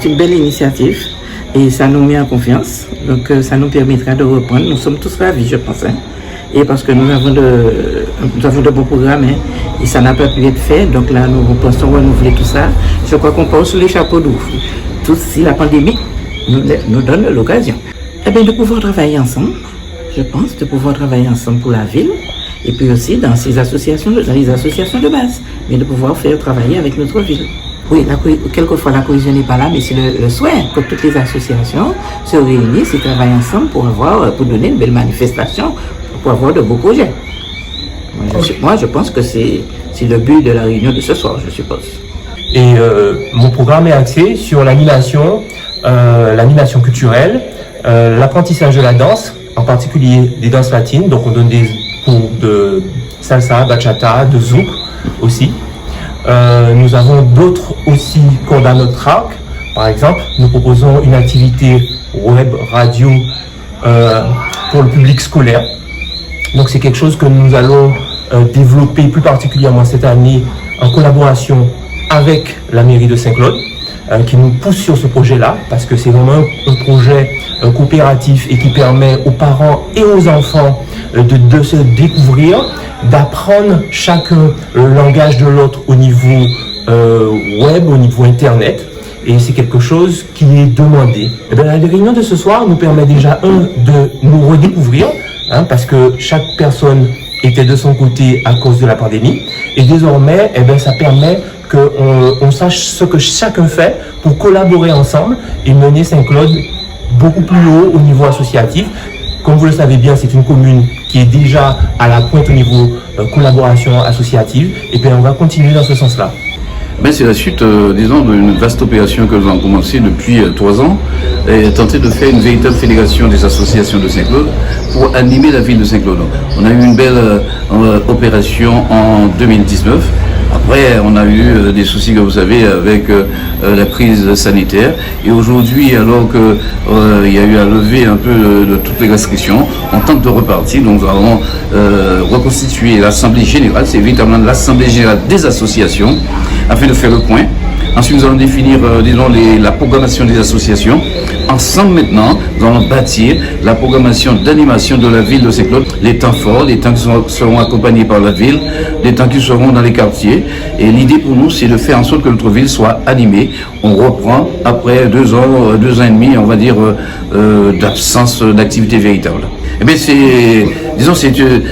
c'est une belle initiative et ça nous met en confiance. Donc ça nous permettra de reprendre. Nous sommes tous ravis, je pense. Et parce que nous avons de bons programmes et ça n'a pas pu être fait. Donc là, nous pensons renouveler tout ça. Je crois qu'on pense sur les chapeaux d'eau. Tout si la pandémie nous donne l'occasion. Eh bien, de pouvoir travailler ensemble, je pense, de pouvoir travailler ensemble pour la ville. Et puis aussi dans les associations de base, mais de pouvoir faire travailler avec notre ville. Oui, quelquefois la cohésion n'est pas là, mais c'est le souhait que toutes les associations se réunissent et travaillent ensemble pour donner une belle manifestation, pour avoir de beaux projets. Moi, je pense que c'est le but de la réunion de ce soir, je suppose. Et mon programme est axé sur l'animation culturelle, l'apprentissage de la danse, en particulier des danses latines. Donc on donne des cours de salsa, bachata, de zouk aussi. Nous avons d'autres aussi cours dans notre arc. Par exemple, nous proposons une activité web, radio pour le public scolaire. Donc c'est quelque chose que nous allons développer plus particulièrement cette année en collaboration avec la mairie de Saint-Claude, qui nous pousse sur ce projet-là, parce que c'est vraiment un projet coopératif et qui permet aux parents et aux enfants de se découvrir, d'apprendre chacun le langage de l'autre au niveau web, au niveau internet. Et c'est quelque chose qui est demandé. Et bien, la réunion de ce soir nous permet déjà, de nous redécouvrir, parce que chaque personne était de son côté à cause de la pandémie. Et désormais, ça permet qu'on sache ce que chacun fait pour collaborer ensemble et mener Saint-Claude beaucoup plus haut au niveau associatif. Comme vous le savez bien, c'est une commune qui est déjà à la pointe au niveau collaboration associative. Et bien, on va continuer dans ce sens-là. C'est la suite, d'une vaste opération que nous avons commencé depuis 3 ans, et tenter de faire une véritable fédération des associations de Saint-Claude pour animer la ville de Saint-Claude. On a eu une belle opération en 2019. Après, on a eu des soucis, comme vous savez, avec la crise sanitaire. Et aujourd'hui, alors qu'il y a eu à lever un peu de toutes les restrictions, on tente de repartir. Donc nous allons reconstituer l'Assemblée Générale, c'est véritablement l'Assemblée Générale des associations, afin de faire le point. Ensuite, nous allons définir, la programmation des associations. Ensemble, maintenant, nous allons bâtir la programmation d'animation de la ville de Saint-Claude. Les temps forts, les temps qui seront accompagnés par la ville, les temps qui seront dans les quartiers. Et l'idée pour nous, c'est de faire en sorte que notre ville soit animée. On reprend après 2 ans et demi, on va dire, d'absence d'activité véritable.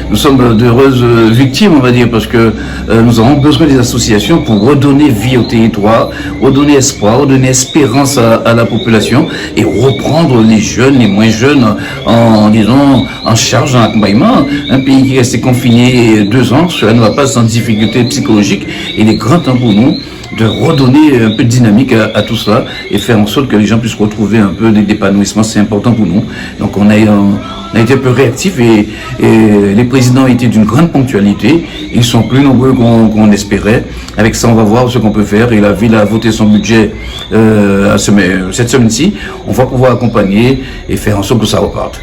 Nous sommes d'heureuses victimes, on va dire, parce que nous avons besoin des associations pour redonner vie au territoire, redonner espoir, redonner espérance à la population et reprendre les jeunes, les moins jeunes en charge, en accompagnement. Un pays qui restait confiné 2 ans, cela ne va pas sans difficulté psychologique. Il est grand temps pour nous de redonner un peu de dynamique à tout ça et faire en sorte que les gens puissent retrouver un peu d'épanouissement. C'est important pour nous. Donc on a été un peu réactifs et les présidents étaient d'une grande ponctualité. Ils sont plus nombreux qu'on espérait. Avec ça, on va voir ce qu'on peut faire. Et la ville a voté son budget cette semaine-ci. On va pouvoir accompagner et faire en sorte que ça reparte.